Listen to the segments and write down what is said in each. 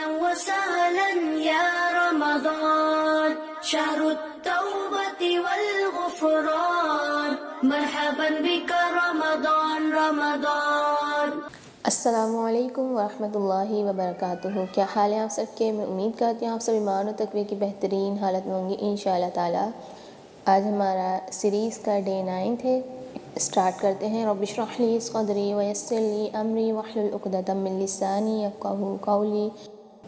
أهلا وسهلا يا رمضان شهر التوبة والغفران مرحبا بك رمضان رمضان۔ السلام علیکم ورحمۃ اللہ وبرکاتہ۔ کیا حال ہے آپ سب کے؟ میں امید کرتی ہوں آپ سب ایمان و تقوی کی بہترین حالت میں ہوں گے انشاءاللہ تعالی۔ آج ہمارا سیریز کا ڈے 9 ہے۔ اسٹارٹ کرتے ہیں۔ رب اشرح لی صدری ویسر لی امری واحلل عقدۃ من لسانی یفقہوا قولی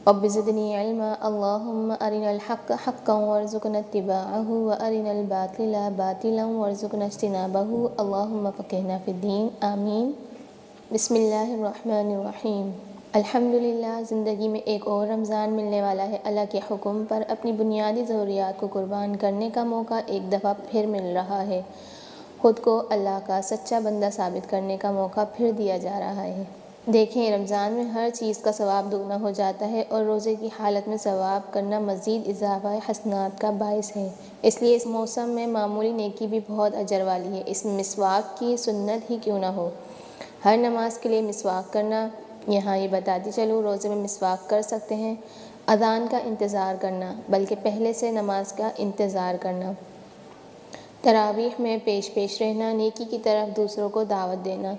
رب زدنی علما اللہم ارنا الحق حقا وارزقنا اتباعہ وارنا الباطل باطلا وارزقنا اجتنابہ اللہم فقہنا فی الدین آمین۔ بسم اللہ الرحمن الرحیم۔ الحمدللہ، زندگی میں ایک اور رمضان ملنے والا ہے۔ اللہ کے حکم پر اپنی بنیادی ضروریات کو قربان کرنے کا موقع ایک دفعہ پھر مل رہا ہے۔ خود کو اللہ کا سچا بندہ ثابت کرنے کا موقع پھر دیا جا رہا ہے۔ دیکھیں، رمضان میں ہر چیز کا ثواب دگنا ہو جاتا ہے اور روزے کی حالت میں ثواب کرنا مزید اضافہ حسنات کا باعث ہے۔ اس لیے اس موسم میں معمولی نیکی بھی بہت اجر والی ہے۔ اس میں مسواک کی سنت ہی کیوں نہ ہو۔ ہر نماز کے لیے مسواک کرنا، یہاں یہ بتاتی چلوں، روزے میں مسواک کر سکتے ہیں۔ اذان کا انتظار کرنا، بلکہ پہلے سے نماز کا انتظار کرنا۔ تراویح میں پیش رہنا، نیکی کی طرف دوسروں کو دعوت دینا،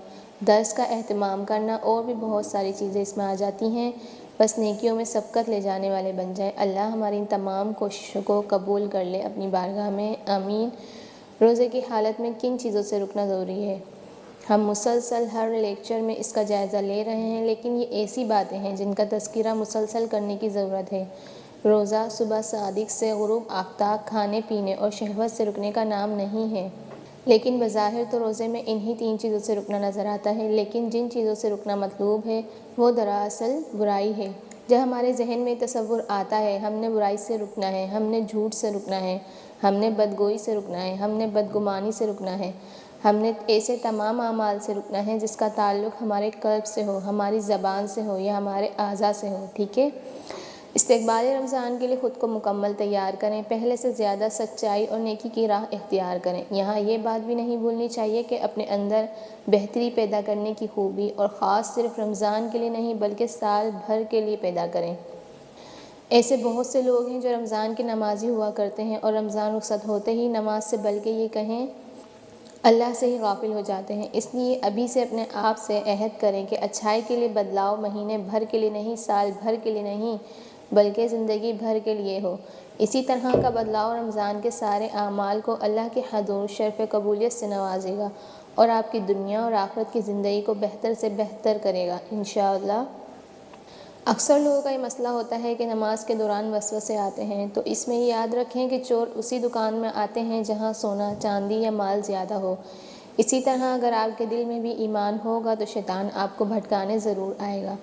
درس کا اہتمام کرنا، اور بھی بہت ساری چیزیں اس میں آ جاتی ہیں۔ بس نیکیوں میں سبقت لے جانے والے بن جائیں۔ اللہ ہماری ان تمام کوششوں کو قبول کر لے اپنی بارگاہ میں، آمین۔ روزے کی حالت میں کن چیزوں سے رکنا ضروری ہے؟ ہم مسلسل ہر لیکچر میں اس کا جائزہ لے رہے ہیں، لیکن یہ ایسی باتیں ہیں جن کا تذکرہ مسلسل کرنے کی ضرورت ہے۔ روزہ صبح صادق سے غروب آفتاب کھانے پینے اور شہوت سے رکنے کا نام نہیں ہے۔ لیکن بظاہر تو روزے میں انہی 3 چیزوں سے رکنا نظر آتا ہے، لیکن جن چیزوں سے رکنا مطلوب ہے وہ دراصل برائی ہے۔ جب ہمارے ذہن میں تصور آتا ہے ہم نے برائی سے رکنا ہے، ہم نے جھوٹ سے رکنا ہے، ہم نے بدگوئی سے رکنا ہے، ہم نے بدگمانی سے رکنا ہے، ہم نے ایسے تمام اعمال سے رکنا ہے جس کا تعلق ہمارے قلب سے ہو، ہماری زبان سے ہو یا ہمارے اعضاء سے ہو، ٹھیک ہے؟ استقبال رمضان کے لیے خود کو مکمل تیار کریں، پہلے سے زیادہ سچائی اور نیکی کی راہ اختیار کریں۔ یہاں یہ بات بھی نہیں بھولنی چاہیے کہ اپنے اندر بہتری پیدا کرنے کی خوبی اور خاص صرف رمضان کے لیے نہیں بلکہ سال بھر کے لیے پیدا کریں۔ ایسے بہت سے لوگ ہیں جو رمضان کے نمازی ہوا کرتے ہیں اور رمضان رخصت ہوتے ہی نماز سے بلکہ یہ کہیں اللہ سے ہی غافل ہو جاتے ہیں۔ اس لیے ابھی سے اپنے آپ سے عہد کریں کہ اچھائی کے لیے بدلاؤ مہینے بھر کے لیے نہیں، سال بھر کے لیے نہیں، بلکہ زندگی بھر کے لیے ہو۔ اسی طرح کا بدلاؤ رمضان کے سارے اعمال کو اللہ کے حضور شرف قبولیت سے نوازے گا اور آپ کی دنیا اور آخرت کی زندگی کو بہتر سے بہتر کرے گا انشاءاللہ۔ اکثر لوگوں کا یہ مسئلہ ہوتا ہے کہ نماز کے دوران وسوسے آتے ہیں، تو اس میں یاد رکھیں کہ چور اسی دکان میں آتے ہیں جہاں سونا چاندی یا مال زیادہ ہو۔ اسی طرح اگر آپ کے دل میں بھی ایمان ہوگا تو شیطان آپ کو بھٹکانے ضرور آئے گا۔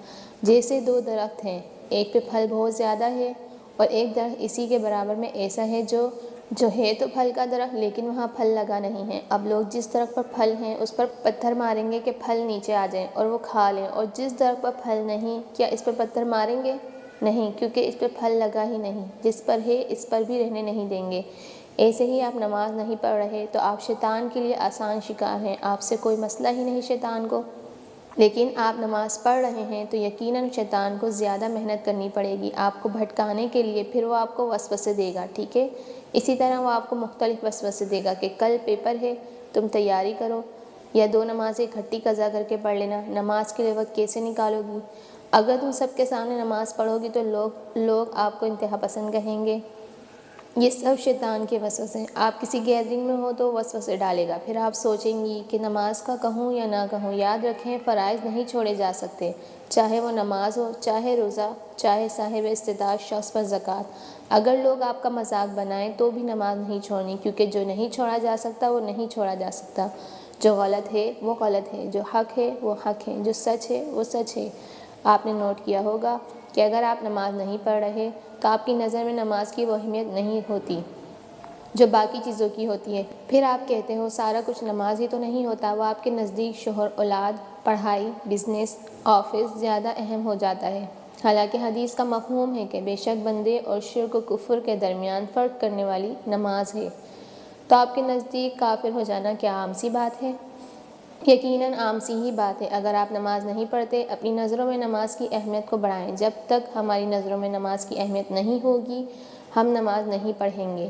جیسے 2 درخت ہیں، ایک پہ پھل بہت زیادہ ہے اور ایک درخت اسی کے برابر میں ایسا ہے جو ہے تو پھل کا درخت لیکن وہاں پھل لگا نہیں ہے۔ اب لوگ جس درخت پر پھل ہیں اس پر پتھر ماریں گے کہ پھل نیچے آ جائیں اور وہ کھا لیں، اور جس درخت پر پھل نہیں، کیا اس پر پتھر ماریں گے؟ نہیں، کیونکہ اس پر پھل لگا ہی نہیں۔ جس پر ہے اس پر بھی رہنے نہیں دیں گے۔ ایسے ہی آپ نماز نہیں پڑھ رہے تو آپ شیطان کے لیے آسان شکار ہیں، آپ سے کوئی مسئلہ ہی نہیں شیطان کو۔ لیکن آپ نماز پڑھ رہے ہیں تو یقیناً شیطان کو زیادہ محنت کرنی پڑے گی آپ کو بھٹکانے کے لیے، پھر وہ آپ کو وسوسے دے گا، ٹھیک ہے؟ اسی طرح وہ آپ کو مختلف وسوسے دے گا کہ کل پیپر ہے، تم تیاری کرو، یا 2 نمازیں اکٹھی قضا کر کے پڑھ لینا، نماز کے لیے وقت کیسے نکالو گی؟ اگر تم سب کے سامنے نماز پڑھو گی تو لوگ آپ کو انتہا پسند کہیں گے۔ یہ سب شیطان کے وسوسے ہیں۔ آپ کسی گیدرنگ میں ہو تو وسوسے ڈالے گا، پھر آپ سوچیں گی کہ نماز کا کہوں یا نہ کہوں۔ یاد رکھیں، فرائض نہیں چھوڑے جا سکتے، چاہے وہ نماز ہو، چاہے روزہ، چاہے صاحب استطاعت شخص پر زکوٰۃ۔ اگر لوگ آپ کا مذاق بنائیں تو بھی نماز نہیں چھوڑنی، کیونکہ جو نہیں چھوڑا جا سکتا وہ نہیں چھوڑا جا سکتا۔ جو غلط ہے وہ غلط ہے، جو حق ہے وہ حق ہے، جو سچ ہے وہ سچ ہے۔ آپ نے نوٹ کیا ہوگا کہ اگر آپ نماز نہیں پڑھ رہے تو آپ کی نظر میں نماز کی وہ اہمیت نہیں ہوتی جو باقی چیزوں کی ہوتی ہے۔ پھر آپ کہتے ہو سارا کچھ نماز ہی تو نہیں ہوتا، وہ آپ کے نزدیک شوہر، اولاد، پڑھائی، بزنس، آفس زیادہ اہم ہو جاتا ہے۔ حالانکہ حدیث کا مفہوم ہے کہ بے شک بندے اور شرک و کفر کے درمیان فرق کرنے والی نماز ہے، تو آپ کے نزدیک کافر ہو جانا کیا عام سی بات ہے؟ یقیناً عام سی ہی بات ہے، اگر آپ نماز نہیں پڑھتے اپنی نظروں میں نماز کی اہمیت کو بڑھائیں۔ جب تک ہماری نظروں میں نماز کی اہمیت نہیں ہوگی ہم نماز نہیں پڑھیں گے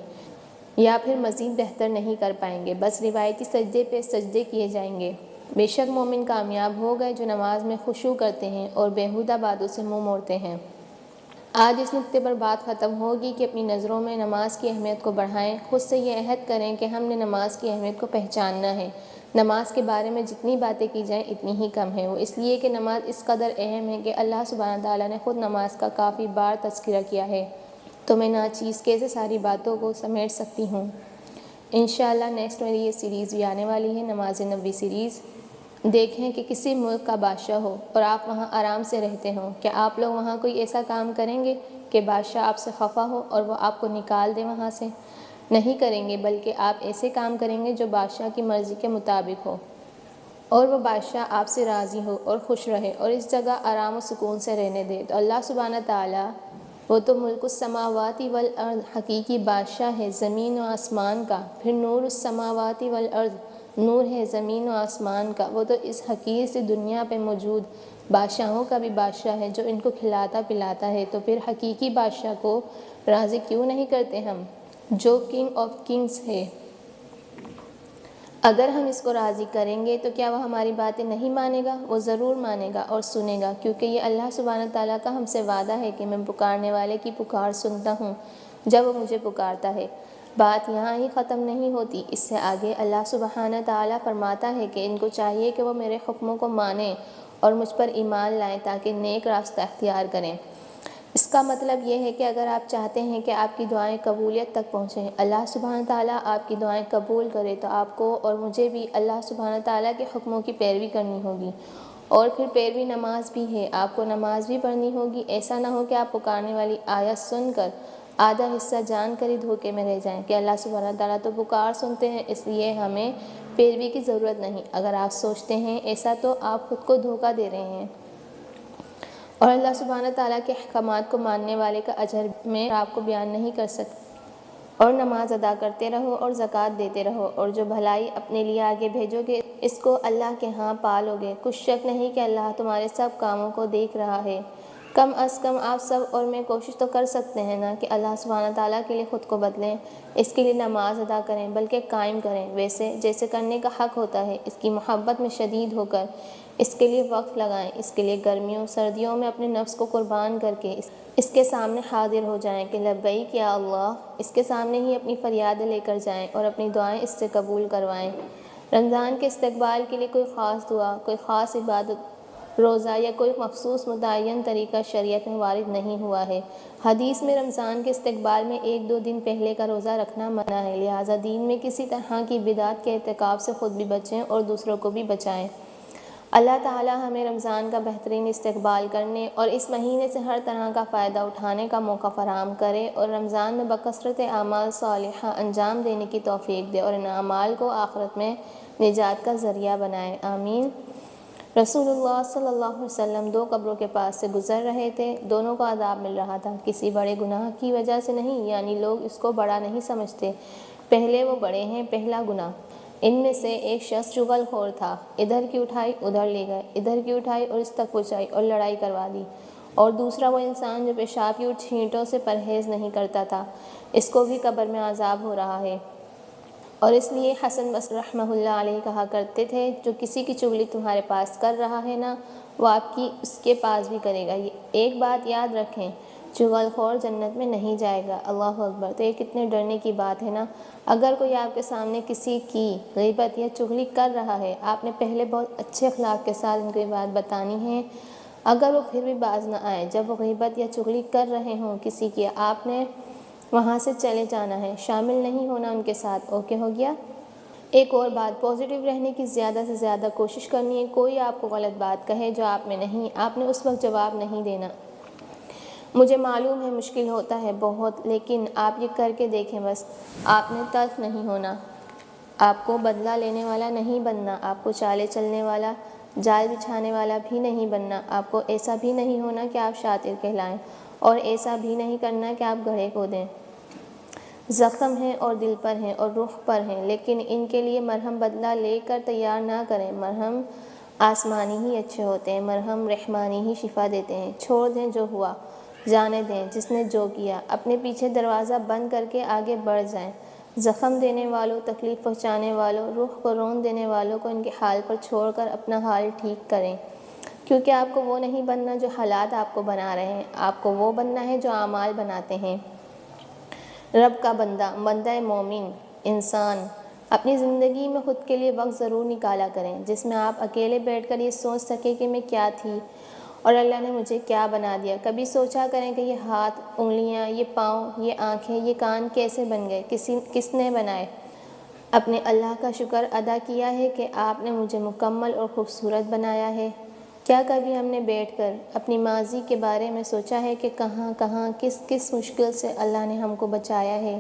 یا پھر مزید بہتر نہیں کر پائیں گے، بس روایتی سجدے پہ سجدے کیے جائیں گے۔ بے شک مومن کامیاب ہو گئے جو نماز میں خشوع کرتے ہیں اور بیہودہ باتوں سے منہ موڑتے ہیں۔ آج اس نقطے پر بات ختم ہوگی کہ اپنی نظروں میں نماز کی اہمیت کو بڑھائیں۔ خود سے یہ عہد کریں کہ ہم نے نماز کی اہمیت کو پہچاننا ہے۔ نماز کے بارے میں جتنی باتیں کی جائیں اتنی ہی کم ہے، وہ اس لیے کہ نماز اس قدر اہم ہے کہ اللہ سبحانہ تعالیٰ نے خود نماز کا کافی بار تذکرہ کیا ہے، تو میں ناچیز کیسے ساری باتوں کو سمیٹ سکتی ہوں۔ انشاءاللہ نیکسٹ میری یہ سیریز بھی آنے والی ہے، نماز نبوی سیریز۔ دیکھیں کہ کسی ملک کا بادشاہ ہو اور آپ وہاں آرام سے رہتے ہوں، کیا آپ لوگ وہاں کوئی ایسا کام کریں گے کہ بادشاہ آپ سے خفا ہو اور وہ آپ کو نکال دے وہاں سے؟ نہیں کریں گے، بلکہ آپ ایسے کام کریں گے جو بادشاہ کی مرضی کے مطابق ہو اور وہ بادشاہ آپ سے راضی ہو اور خوش رہے اور اس جگہ آرام و سکون سے رہنے دے۔ تو اللہ سبحانہ تعالیٰ وہ تو ملک السماوات والارض حقیقی بادشاہ ہے زمین و آسمان کا، پھر نور السماوات والارض نور ہے زمین و آسمان کا، وہ تو اس حقیر سی دنیا پہ موجود بادشاہوں کا بھی بادشاہ ہے جو ان کو کھلاتا پلاتا ہے، تو پھر حقیقی بادشاہ کو راضی کیوں نہیں کرتے ہم جو کنگ آف کنگز ہے؟ اگر ہم اس کو راضی کریں گے تو کیا وہ ہماری باتیں نہیں مانے گا؟ وہ ضرور مانے گا اور سنے گا، کیونکہ یہ اللہ سبحانہ تعالیٰ کا ہم سے وعدہ ہے کہ میں پکارنے والے کی پکار سنتا ہوں جب وہ مجھے پکارتا ہے۔ بات یہاں ہی ختم نہیں ہوتی، اس سے آگے اللہ سبحانہ تعالیٰ فرماتا ہے کہ ان کو چاہیے کہ وہ میرے حکموں کو مانیں اور مجھ پر ایمان لائیں تاکہ نیک راستہ اختیار کریں۔ اس کا مطلب یہ ہے کہ اگر آپ چاہتے ہیں کہ آپ کی دعائیں قبولیت تک پہنچیں، اللہ سبحانہ تعالیٰ آپ کی دعائیں قبول کرے، تو آپ کو اور مجھے بھی اللہ سبحانہ تعالیٰ کے حکموں کی پیروی کرنی ہوگی۔ اور پھر پیروی نماز بھی ہے، آپ کو نماز بھی پڑھنی ہوگی۔ ایسا نہ ہو کہ آپ پکارنے والی آیت سن کر آدھا حصہ جان کر ہی دھوکے میں رہ جائیں کہ اللہ سبحانہ تعالیٰ تو پکار سنتے ہیں اس لیے ہمیں پیروی کی ضرورت نہیں۔ اگر آپ سوچتے ہیں ایسا تو آپ خود کو دھوکہ دے رہے ہیں، اور اللہ سبحانہ تعالیٰ کے احکامات کو ماننے والے کا اجر میں آپ کو بیان نہیں کر سکتے۔ اور نماز ادا کرتے رہو اور زکوٰۃ دیتے رہو، اور جو بھلائی اپنے لیے آگے بھیجو گے اس کو اللہ کے ہاں پالو گے۔ کچھ شک نہیں کہ اللہ تمہارے سب کاموں کو دیکھ رہا ہے۔ کم از کم آپ سب اور میں کوشش تو کر سکتے ہیں نا کہ اللہ سبحانہ تعالیٰ کے لیے خود کو بدلیں، اس کے لیے نماز ادا کریں، بلکہ قائم کریں ویسے جیسے کرنے کا حق ہوتا ہے، اس کی محبت میں شدید ہو کر اس کے لیے وقت لگائیں، اس کے لیے گرمیوں سردیوں میں اپنے نفس کو قربان کر کے اس کے سامنے حاضر ہو جائیں کہ لبیک یا اللہ، اس کے سامنے ہی اپنی فریادیں لے کر جائیں اور اپنی دعائیں اس سے قبول کروائیں۔ رمضان کے استقبال کے لیے کوئی خاص دعا، کوئی خاص عبادت، روزہ یا کوئی مخصوص متعین طریقہ شریعت میں وارد نہیں ہوا ہے۔ حدیث میں رمضان کے استقبال میں 1-2 دن پہلے کا روزہ رکھنا منع ہے، لہٰذا دین میں کسی طرح کی بدعت کے ارتکاب سے خود بھی بچیں اور دوسروں کو بھی بچائیں۔ اللہ تعالیٰ ہمیں رمضان کا بہترین استقبال کرنے اور اس مہینے سے ہر طرح کا فائدہ اٹھانے کا موقع فراہم کرے، اور رمضان میں بکثرت اعمال صالحہ انجام دینے کی توفیق دے اور ان اعمال کو آخرت میں نجات کا ذریعہ بنائے، آمین۔ رسول اللہ صلی اللہ علیہ وسلم 2 قبروں کے پاس سے گزر رہے تھے، دونوں کو عذاب مل رہا تھا، کسی بڑے گناہ کی وجہ سے نہیں، یعنی لوگ اس کو بڑا نہیں سمجھتے، پہلے وہ بڑے ہیں پہلا گناہ۔ ان میں سے ایک شخص چغل خور تھا، ادھر کی اٹھائی ادھر لے گئے، ادھر کی اٹھائی اور اس تک پہنچائی اور لڑائی کروا دی۔ اور دوسرا وہ انسان جو پیشاب کی چھینٹوں سے پرہیز نہیں کرتا تھا، اس کو بھی قبر میں عذاب ہو رہا ہے۔ اور اس لیے حسن بصری رحمہ اللہ علیہ کہا کرتے تھے، جو کسی کی چغلی تمہارے پاس کر رہا ہے نا، وہ آپ کی اس کے پاس بھی کرے گا۔ ایک بات یاد رکھیں، چغل خور جنت میں نہیں جائے گا۔ اللہ اکبر! تو یہ کتنے ڈرنے کی بات ہے نا۔ اگر کوئی آپ کے سامنے کسی کی غیبت یا چغلی کر رہا ہے، آپ نے پہلے بہت اچھے اخلاق کے ساتھ ان کو یہ بات بتانی ہے۔ اگر وہ پھر بھی باز نہ آئے، جب وہ غیبت یا چغلی کر رہے ہوں کسی کی، آپ نے وہاں سے چلے جانا ہے، شامل نہیں ہونا ان کے ساتھ۔ اوکے ہو گیا؟ ایک اور بات، پازیٹیو رہنے کی زیادہ سے زیادہ کوشش کرنی ہے۔ کوئی آپ کو غلط بات کہے جو آپ میں نہیں، آپ نے اس وقت جواب نہیں دینا۔ مجھے معلوم ہے مشکل ہوتا ہے بہت، لیکن آپ یہ کر کے دیکھیں بس۔ آپ نے تلخ نہیں ہونا، آپ کو بدلہ لینے والا نہیں بننا، آپ کو چالے چلنے والا، جال بچھانے والا بھی نہیں بننا، آپ کو ایسا بھی نہیں ہونا کہ آپ شاطر کہلائیں، اور ایسا بھی نہیں کرنا کہ آپ گڑھے کو دیں۔ زخم ہیں اور دل پر ہیں اور روح پر ہیں، لیکن ان کے لیے مرہم بدلہ لے کر تیار نہ کریں۔ مرہم آسمانی ہی اچھے ہوتے ہیں، مرہم رحمانی ہی شفا دیتے ہیں۔ چھوڑ دیں جو ہوا، جانے دیں جس نے جو کیا، اپنے پیچھے دروازہ بند کر کے آگے بڑھ جائیں۔ زخم دینے والوں، تکلیف پہنچانے والوں، روح کو رون دینے والوں کو ان کے حال پر چھوڑ کر اپنا حال ٹھیک کریں، کیونکہ آپ کو وہ نہیں بننا جو حالات آپ کو بنا رہے ہیں، آپ کو وہ بننا ہے جو اعمال بناتے ہیں۔ رب کا بندہ مومن انسان اپنی زندگی میں خود کے لیے وقت ضرور نکالا کریں جس میں آپ اکیلے بیٹھ کر یہ سوچ سکیں کہ میں کیا تھی اور اللہ نے مجھے کیا بنا دیا۔ کبھی سوچا کریں کہ یہ ہاتھ، انگلیاں، یہ پاؤں، یہ آنکھیں، یہ کان کیسے بن گئے، کس نے بنائے؟ اپنے اللہ کا شکر ادا کیا ہے کہ آپ نے مجھے مکمل اور خوبصورت بنایا ہے؟ کیا کبھی ہم نے بیٹھ کر اپنی ماضی کے بارے میں سوچا ہے کہ کہاں کس مشکل سے اللہ نے ہم کو بچایا ہے؟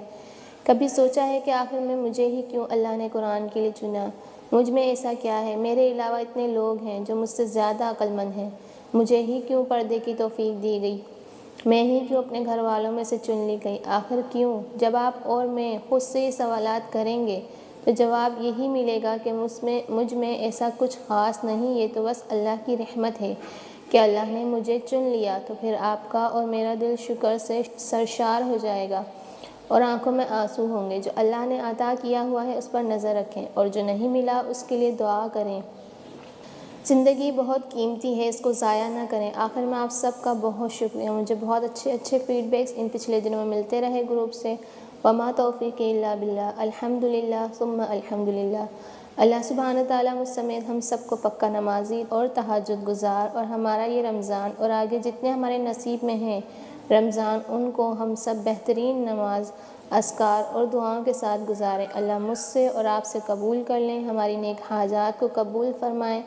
کبھی سوچا ہے کہ آخر میں مجھے ہی کیوں اللہ نے قرآن کے لیے چنا؟ مجھ میں ایسا کیا ہے؟ میرے علاوہ اتنے لوگ ہیں جو مجھ سے زیادہ عقل مند ہیں، مجھے ہی کیوں پردے کی توفیق دی گئی؟ میں ہی کیوں اپنے گھر والوں میں سے چن لی گئی؟ آخر کیوں؟ جب آپ اور میں خود سے یہ سوالات کریں گے تو جواب یہی ملے گا کہ مجھ میں ایسا کچھ خاص نہیں، یہ تو بس اللہ کی رحمت ہے کہ اللہ نے مجھے چن لیا۔ تو پھر آپ کا اور میرا دل شکر سے سرشار ہو جائے گا اور آنکھوں میں آنسو ہوں گے۔ جو اللہ نے عطا کیا ہوا ہے اس پر نظر رکھیں اور جو نہیں ملا اس کے لیے دعا کریں۔ زندگی بہت قیمتی ہے، اس کو ضائع نہ کریں۔ آخر میں آپ سب کا بہت شکریہ، مجھے بہت اچھے فیڈ بیکس ان پچھلے دنوں میں ملتے رہے گروپ سے۔ وما توفیق الا باللہ، الحمدللہ ثم الحمدللہ۔ اللہ سبحانہ تعالیٰ مجھ سمیت ہم سب کو پکا نمازی اور تہجد گزار اور ہمارا یہ رمضان اور آگے جتنے ہمارے نصیب میں ہیں رمضان، ان کو ہم سب بہترین نماز، اذکار اور دعاؤں کے ساتھ گزاریں۔ اللہ مجھ سے اور آپ سے قبول کر لیں، ہماری نیک حاجات کو قبول فرمائیں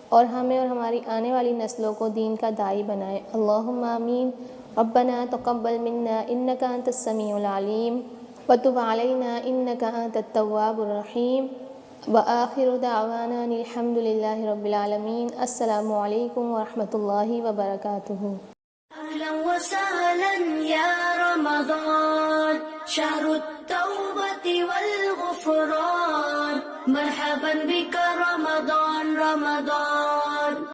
اور ہمیں اور ہماری آنے والی نسلوں کو دین کا داعی بنائیں۔ اللہم آمین۔ ربنا تقبل منا انک انت السمیع العلیم وتب علینا انک انت التواب الرحیم وآخر دعوانا الحمد للہ رب العالمین۔ السلام علیکم ورحمۃ اللہ وبرکاتہ۔ أهلا وسهلا يا رمضان، شهر التوبة والغفران، مرحبا بك رمضان رمضان.